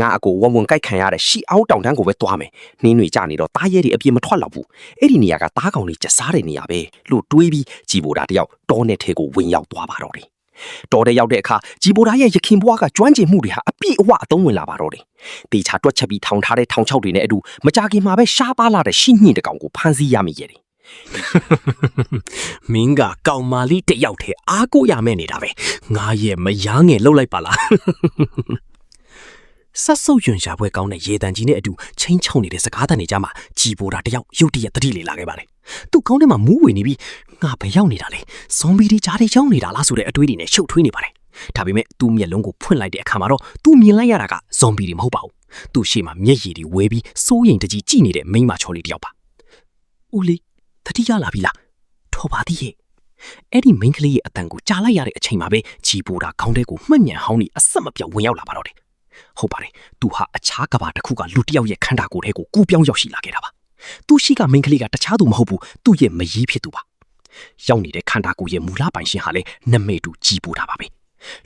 ငါအကိုဝုံဝုံကြိုက်ခံရတဲ့ရှီအောင်တောင်တန်းကိုပဲသွားမယ်နှင်းတွေကြနေတော့တားရဲတွေအပြင်းမထွက်တော့ဘူးအဲ့ဒီနေရာကတားကောင်တွေကျစားတဲ့နေရာပဲလို့တွေးပြီးကြည်ဘိုတာတယောက်တောနဲ့ထဲကိုဝင်ရောက်သွားပါတော့တယ်တော်တဲ့ရောက်တဲ့အခါကြည်ဘိုတာရဲ့ရခင်ဘွားကကျွမ်းကျင်မှုတွေဟာအပြည့်အဝအသုံးဝင်လာပါတော့တယ်တေချာတွက်ချက်ပြီးထောင်ထားတဲ့ထောင်ချောက်တွေနဲ့အတူမကြခင်မှာပဲရှားပါလာတဲ့ရှင်းညင်တကောင်ကိုဖမ်းဆီးရမိရဲ့တယ်မင်းကကောင်မာလေးတယောက်ထဲအားကိုရမဲ့နေတာပဲငါရဲ့မယားငယ်လှုပ်လိုက်ပါလားဆက်ဆုပ်ယွန်ရှာပွဲကောင်းတဲ့ရေတံကြီးနဲ့အတူချင်းချုံနေတဲ့စကားသံတွေကြားမှာကြည်ပိုတာတယောက်ရုတ်တရက်တတိလေလာခဲ့ပါတယ်သူ့ခေါင်းထဲမှာမူးဝေနေပြီးငါဘယ်ရောက်နေတာလဲဇွန်ဘီတွေကြားတွေရောက်နေတာလားဆိုတဲ့အတွေးတွေနဲ့ရှုပ်ထွေးနေပါတယ်ဒါပေမဲ့သူ့မျက်လုံးကိုဖွင့်လိုက်တဲ့အခါမှာတော့သူမြင်လိုက်ရတာကဇွန်ဘီတွေမဟုတ်ပါဘူးသူ့ရှေ့မှာမျက်ရည်တွေဝဲပြီးစိုးရိမ်တကြီးကြည့်နေတဲ့မိန်းမချော်လေးတယောက်ပါဦးလေးတတိယလာပြီလားထော်ပါသေးရဲ့အဲ့ဒီမိန်းကလေးရဲ့အတန်ကိုကြားလိုက်ရတဲ့အချိန်မှာပဲကြည်ပိုတာခေါင်းထဲကိုမှတ်ညံဟောင်းနေအဆက်မပြတ်ဝင်ရောက်လာပါတော့တယ်ဟုတ်ပါတယ်သူဟာအခြားကဘာတစ်ခုကလူတစ်ယောက်ရဲ့ခန္ဓာကိုယ်ထဲကိုကူးပြောင်းရောက်ရှိလာခဲ့တာပါသူရှိကမိန်းကလေးကတခြားသူမဟုတ်ဘူးသူ့ရဲ့မရီးဖြစ်သူပါရောက်နေတဲ့ခန္ဓာကိုယ်ရဲ့မူလပိုင်ရှင်ဟာလည်းနမေတူကြည်ပိုတာပါပဲ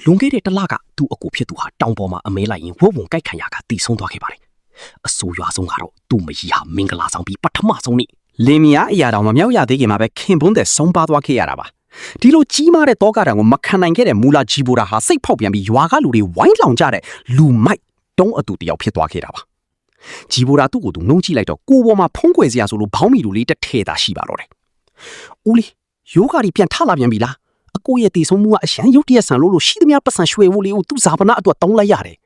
လွန်ခဲ့တဲ့တစ်လကသူ့အကူဖြစ်သူဟာတောင်ပေါ်မှာအမဲလိုက်ရင်ဝုံဝုံကြိုက်ခံရကတည်ဆုံးသွားခဲ့ပါတယ်အဆိုးရွားဆုံးကတော့သူ့မရီးဟာမင်္ဂလာဆောင်ပြီးပထမဆုံးနေ့လင်မယားအရာတော်မမြောက်ရသေးခင်မှာပဲခင်ပွန်းတဲ့ဆုံးပါသွားခဲ့ရတာပါဒီလိုကြီးမားတဲ့တောကတံကိုမခံနိုင်ခဲ့တဲ့မူလာကြီးဘိုတာဟာစိတ်ဖောက်ပြန်ပြီးရွာကလူတွေဝိုင်းလောင်ကြတဲ့လူမိုက်တုံးအတူတယောက်ဖြစ်သွားခဲ့တာပါကြီးဘိုတာသူ့ကိုသူနှုံးကြည့်လိုက်တော့ကိုယ်ပေါ်မှာဖုံးကွယ်စရာဆိုလို့ဘောင်းမီလူလေးတစ်ထဲသာရှိပါတော့တယ်ဦးလေးယောဂါကြီးပြန်ထလာပြန်ပြီလားအကိုရဲ့တည်ဆုံးမှုကအရန်ရုတ်တရက်ဆန်လို့ရှိသမျှပတ်စံရွှေဖို့လေးကိုသူ့ဇာပနာအတွက်တောင်းလိုက်ရတယ်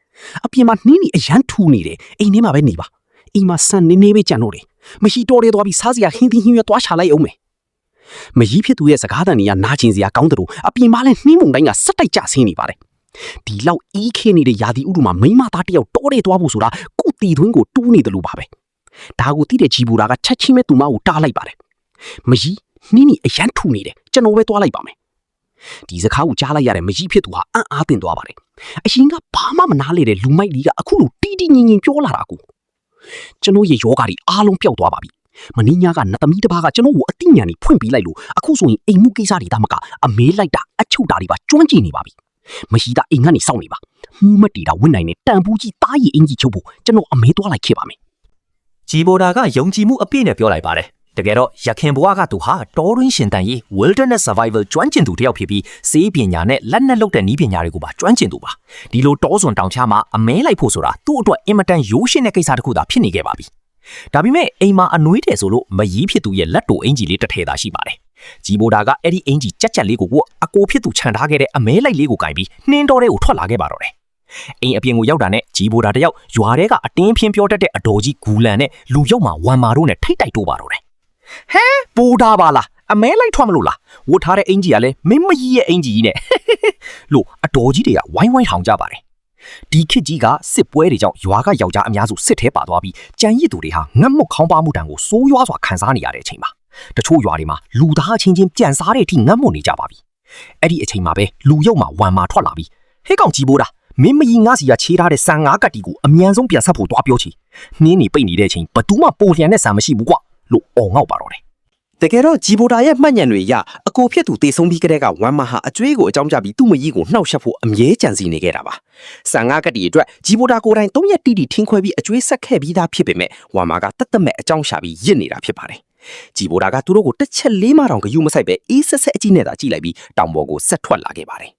အပြင်မှာနှင်းနေအရန်ထူနေတယ်အိမ်ထဲမှာပဲနေပါအိမ်မှာဆန်နေပဲကြံတော့တယ်မရှိတော့တဲ့သွားပြီးစားစရာဟင်းသီးဟင်းရွက်သွားချလိုက်အောင်မယ်မကြီးဖြစ်သူရဲ့စကားသံတွေကနားကျင်စရာကောင်းတယ်လို့အပြင်မှာလည်းနှင်းမုန်တိုင်းကစက်တိုက်ကျဆင်းနေပါတယ်ဒီလောက်အီးခင်းနေတဲ့ယာတီဥတုမှာမိမသားတယောက်တောတဲ့သွားဖို့ဆိုတာကိုတီသွင်းကိုတူးနေတယ်လို့ပါပဲဒါကိုတိတဲ့ကြီးဘူတာကချက်ချင်းပဲသူမကိုတားလိုက်ပါတယ်မကြီးနှင်းနီအရန်ထူနေတယ်ကျွန်တော်ပဲသွားလိုက်ပါမယ်ဒီစကားကိုကြားလိုက်ရတဲ့မကြီးဖြစ်သူဟာအံ့အားသင့်သွားပါတယ်အရင်ကဘာမှမနားလေတဲ့လူမိုက်လေးကအခုလိုတီးတီးငင်ငင်ပြောလာတာကိုကျွန်တော်ရဲ့ယောဂါတွေအားလုံးပျောက်သွားပါပြီမင်းညာကနတ်သမီးတစ်ပါးကကျွန်တော်ကိုအတိညာဏ်ဖွင့်ပေးလိုက်လို့အခုဆိုရင်အိမ်မှုကိစ္စတွေဒါမှကအမေးလိုက်တာအချုပ်တာတွေပါကျွမ်းကျင်နေပါပြီမရှိတာအိမ်ကနေစောင့်နေပါမှုမတီတာဝင့်နိုင်တဲ့တန်ဘူးကြီးတားရည်အင်ကြီးချုပ်ဖို့ကျွန်တော်အမေးသွားလိုက်ခဲ့ပါမယ်ကြည်ဘိုတာကယုံကြည်မှုအပြည့်နဲ့ပြောလိုက်ပါတယ်တကယ်တော့ရခင်ဘွားကသူဟာတောရင်းရှင်တန်ရေး wilderness survival ကျွမ်းကျင်သူတယောက်ဖြစ်ပြီးစေးပညာနဲ့လက်နက်လုပ်တဲ့နည်းပညာတွေကိုပါကျွမ်းကျင်သူပါဒီလိုတောစွန်တောင်ချမှာအမဲလိုက်ဖို့ဆိုတာသူ့အတွက်အင်မတန်ရိုးရှင်းတဲ့ကိစ္စတစ်ခုသာဖြစ်နေခဲ့ပါပြီဒါပေမဲ့အိမ်မှာအနွေးတယ်ဆိုလို့မရီးဖြစ်သူရဲ့လက်တိုအင်ဂျီလေးတစ်ထည်သာရှိပါတယ်ကြည်ဘိုတာကအဲ့ဒီအင်ဂျီကြက်ကြက်လေးကိုအကိုဖြစ်သူခြံထားခဲ့တဲ့အမဲလိုက်လေးကိုကင်ပြီးနှင်းတော်ထဲကိုထွက်လာခဲ့ပါတော့တယ်အိမ်အပြင်ကိုရောက်တာနဲ့ကြည်ဘိုတာတယောက်ရွာထဲကအတင်းဖြင်းပြောတတ်တဲ့အတော်ကြီးဂူလန်နဲ့လူရုပ်မှာဝမ်မာတို့နဲ့ထိတ်တိုက်တိုးပါတော့တယ်ဟဲဘိုတာပါလားအမဲလိုက်ထွက်မလို့လားဝတ်ထားတဲ့အင်ဂျီကလည်းမင်းမကြီးရဲ့အင်ဂျီကြီးနဲ့လို့အတော်ကြီးတွေကဝိုင်းဝိုင်းထောင်ကြပါတယ်ဒီခေတ်ကြီးကစစ်ပွဲတွေကြောင့်ရွာကယောက်ျားအများစုစစ်ထဲပါသွားပြီးကြံရစ်သူတွေဟာငတ်မွတ်ခေါင်းပါမှုတံကိုစိုးရွားစွာခံစားနေရတဲ့အချိန်မှာတချို့ရွာတွေမှာလူသားချင်းချင်းကြံစားတဲ့အထိငတ်မွတ်နေကြပါပြီအဲ့ဒီအချိန်မှာပဲလူရုပ်မှာဝမ်မာထွက်လာပြီးဟဲ့ကောင်ကြီးဘိုးတာမင်းမကြီးငါစီကချေးထားတဲ့ဆန်ငါးကတ်တီကိုအမြန်ဆုံးပြန်ဆက်ဖို့သွားပြောချီနှင်းနေပိတ်နေတဲ့အချိန်ဘသူမှပိုလျံတဲ့ဆန်မရှိဘူးကွလို့အော်ငေါ့ပါတော့တယ်တကယ်တော့ဂျီဘိုတာရဲ့မှတ်ဉာဏ်တွေရအကိုဖြစ်သူတေဆုံးပြီးကတည်းကဝမ်မာဟာအကျွေးကိုအကြောင်းပြပြီးသူ့မကြီးကိုနှောက်ယှက်ဖို့အမြဲကြံစီနေခဲ့တာပါဆန်ငါးကတ်တီအတွက်ဂျီဘိုတာကိုယ်တိုင်3ရက်တိတိထင်းခွဲပြီးအကျွေးဆက်ခဲ့ပြီးသားဖြစ်ပေမဲ့ဝမ်မာကတတ်မဲ့အကြောင်းရှာပြီးရစ်နေတာဖြစ်ပါတယ်ဂျီဘိုတာကသူတို့ကိုတစ်ချက်လေးမှတောင်ဂယုမဆိုင်ပဲအေးဆက်ဆက်အကြည့်နဲ့သာကြည့်လိုက်ပြီးတောင်ပေါ်ကိုဆက်ထွက်လာခဲ့ပါတယ်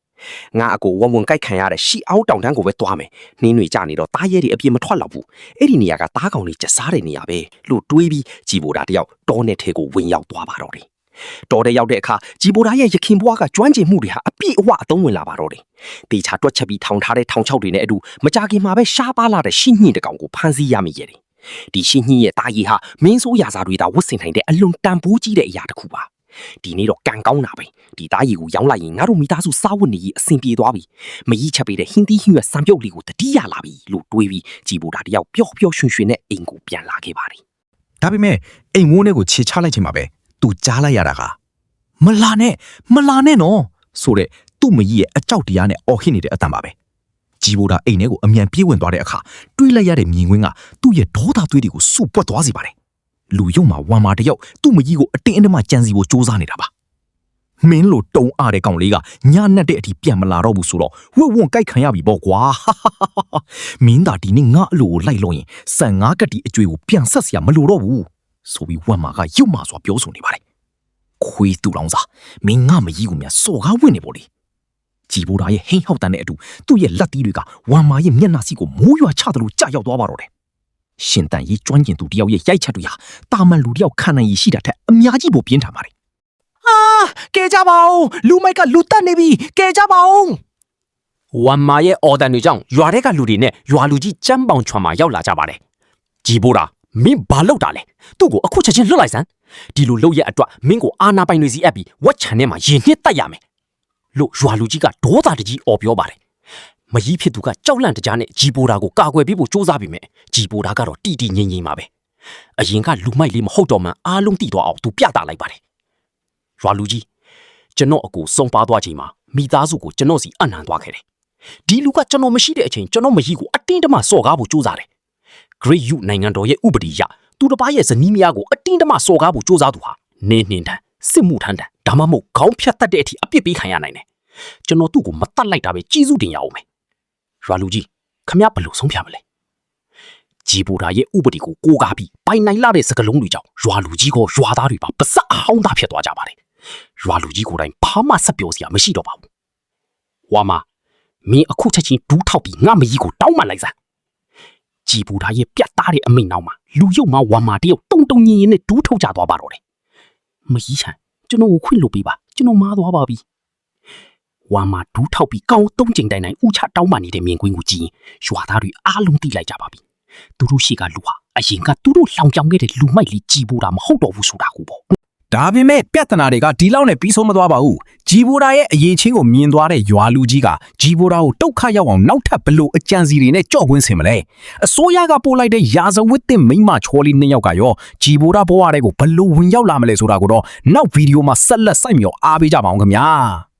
ငါအကိုဝုံဝုံကြိုက်ခံရတဲ့ရှီအောင်တောင်တန်းကိုပဲသွားမယ်နှင်းတွေကြနေတော့တားရဲတွေအပြင်းမထွက်တော့ဘူးအဲ့ဒီနေရာကတားကောင်တွေကျစားတဲ့နေရာပဲလို့တွေးပြီးကြည်ဘိုတာတယောက်တောနဲ့ထဲကိုဝင်ရောက်သွားပါတော့တယ်တော်တဲ့ရောက်တဲ့အခါကြည်ဘိုတာရဲ့ရခင်ဘွားကကျွမ်းကျင်မှုတွေဟာအပြည့်အဝအသုံးဝင်လာပါတော့တယ်တေချာတွက်ချက်ပြီးထောင်ထားတဲ့ထောင်ချောက်တွေနဲ့အတူမကြခင်မှာပဲရှားပါလာတဲ့ရှင်းညင်တကောင်ကိုဖမ်းဆီးရမိရဲ့တယ်ဒီရှင်းညင်ရဲ့တားရည်ဟာမင်းဆိုးရာဇာတွေသာဝတ်ဆင်နိုင်တဲ့အလွန်တန်ဖိုးကြီးတဲ့အရာတစ်ခုပါဒီနေ့တော့ကံကောင်းတာပဲဒီသားရီကိုရောင်းလိုက်ရင်ငါတို့မိသားစုစားဝတ်နေရေးအဆင်ပြေသွားပြီမကြီးချက်ပေးတဲ့ဟင်းသီးဟင်းရွက်စံပြုတ်လေးကိုတတိယလာပြီလို့တွေးပြီးကြည်ဘိုတာတယောက်ပျော့ပျော့ရွှင်ရွှင်နဲ့အိမ်ကိုပြန်လာခဲ့ပါတယ်ဒါပေမဲ့အိမ်ဝန်းထဲကိုခြေချလိုက်ချိန်မှာပဲသူကြားလိုက်ရတာကမလာနဲ့နော်ဆိုတဲ့သူ့မကြီးရဲ့အကြောက်တရားနဲ့အော်ဟစ်နေတဲ့အတန်ပါပဲကြည်ဘိုတာအိမ်ထဲကိုအမြန်ပြေးဝင်သွားတဲ့အခါတွေးလိုက်ရတဲ့မြင်ကွင်းကသူ့ရဲ့ဒေါသသွေးတွေကိုစုပွက်သွားစေပါတယ်လူရုံမှာဝမ်မာတယောက်သူ့မကြီးကိုအတင်းအဓမ္မကြံစီဖို့စ조사နေတာပါ မင်းလိုတုံအားတဲ့ကောင်လေးကညနက်တဲ့အထိပြန်မလာတော့ဘူးဆိုတော့ဝက်ဝွန်ကြိုက်ခံရပြီပေါ့ကွာမင်းသာဒီနေ့ငါအလိုကိုလိုက်လို့ရင်ဆန်ငါးကတိအကျွေးကိုပြန်ဆက်เสียမလိုတော့ဘူးဆိုပြီးဝက်မာကရုပ်မာစွာပြောဆိုနေပါတယ်ခွေးတူလောင်စားမင်းငါမကြီးကိုများစော်ကားဝင်နေပေါ့လေကြည်ဘိုးသားရဲ့ဟင်းဟောက်တန်တဲ့အတူသူ့ရဲ့လက်သီးတွေကဝမ်မာရဲ့မျက်နှာစီကိုမိုးရွာချသလိုကြာရောက်သွားပါတော့တယ်ရှင်တန်ရေးကျွမ်းကျင်သူတယောက်ရဲ့ရိုက်ချက်တွေဟာတာမန်လူတယောက်ခံနိုင်ရရှိတာထက်အများကြီးပိုပြင်းထန်ပါတယ် ကဲကြပါဦးလူမိုက်ကလူတက်နေပြီကဲကြပါဦးဝမ်မာရဲ့အော်ဒန်တွေကြောင့်ရွာထဲကလူတွေနဲ့ရွာလူကြီးကျမ်းပေါင်ချွမ်မှာရောက်လာကြပါတယ်ကြည်ဘိုးတာမင်းဘာလုပ်တာလဲသူ့ကိုအခုချက်ချင်းလွတ်လိုက်စမ်းဒီလိုလုပ်ရဲ့အတွက်မင်းကိုအာနာပိုင်တွေစီအပ်ပြီးဝက်ချန်ထဲမှာရင်နှစ်တက်ရမယ်လို့ရွာလူကြီးကဒေါသတကြီးအော်ပြောပါတယ်မကြီးဖြစ်သူကကြောက်လန့်တကြားနဲ့ကြည်ဘိုးတာကိုကာကွယ်ပေးဖို့စူးစမ်းပြီးမြဲကြည်ဘိုးတာကတော့တီတီငိမ့်ငိမ့်ပါပဲအရင်ကလူမိုက်လေးမဟုတ်တော့မှအားလုံးတိသွားအောင်သူပြတာလိုက်ပါတယ်ရွာလူကြီးကျွန်တော်အကိုစုံပါသွားချိန်မှာမိသားစုကိုကျွန်တော်စီအနံသွားခဲ့တယ်ဒီလူကကျွန်တော်မရှိတဲ့အချိန်ကျွန်တော်မကြီးကိုအတင်းတမစော်ကားဖို့စူးစမ်းတယ် Great U နိုင်ငံတော်ရဲ့ဥပဒေအရသူတစ်ပါးရဲ့ဇနီးမယားကိုအတင်းတမစော်ကားဖို့စူးစမ်းသူဟာနေနှင်တန်းစစ်မှုထမ်းတန်းဒါမှမဟုတ်ခေါင်းဖြတ်တတ်တဲ့အထိအပြစ်ပေးခံရနိုင်တယ်ကျွန်တော်သူ့ကိုမတတ်လိုက်တာပဲကြီးစုတင်ရအောင်မယ်ရွာလူကြီးခမရဘလို့ဆုံးဖြတ်မလဲကြည်ပူတာရဲ့ဥပဒေကိုကိုးကားပြီးပိုင်နိုင်လာတဲ့စကလုံးတွေကြောင့်ရွာလူကြီးကရွာသားတွေပါပစက်အဟောင်းသားဖြစ်သွားကြပါတယ်ရွာလူကြီးကိုယ်တိုင်ဘာမှဆက်ပြောစရာမရှိတော့ပါဘူးဝါမမင်းအခုချက်ချင်းဒူးထောက်ပြီးငါမကြီးကိုတောင်းပန်လိုက်စမ်းကြည်ပူတာရဲ့ပြတ်သားတဲ့အမိန်နောက်မှာလူရုပ်မှာဝါမတယောက်တုံတုံညင်ရင်နဲ့ဒူးထုတ်ကြသွားပါတော့တယ်မကြီးချန်ကျွန်တော်ကိုခွင့်လို့ပေးပါကျွန်တော်မားသွားပါပြီဝါမဒူးထောက်ပြီးကောင်းသုံးချိန်တိုင်းဥချတောင်းပန်နေတဲ့မြင်ကွင်းကိုကြည့်ရင်ရွာသားတွေအားလုံးသိလိုက်ကြပါပြီသူတို့ရှိကလူဟာအရင်ကသူတို့လောင်ပြောင်ခဲ့တဲ့လူမိုက်လေးကြည်ပူတာမဟုတ်တော့ဘူးဆိုတာကိုပေါ့ဒါပေမဲ့ပြဿနာတွေကဒီလောက်နဲ့ပြီးဆုံးမသွားပါဘူးဂျီဘိုရာရဲ့အရေးချင်းကိုမြင်သွားတဲ့ရွာလူကြီးကဂျီဘိုရာကိုတုတ်ခရောက်အောင်နောက်ထပ်ဘလို့အကြံစီတွေနဲ့ကြော့ကွင်းဆင်မလဲအစိုးရကပို့လိုက်တဲ့ရာဇဝတ်သစ်မိန်းမချောလေး2ယောက်ကရောဂျီဘိုရာဘဝတွေကိုဘလို့ဝင်ရောက်လာမလဲဆိုတာကိုတော့နောက်ဗီဒီယိုမှာဆက်လက်စိုက်မြော်အားပေးကြပါအောင်ခင်ဗျာ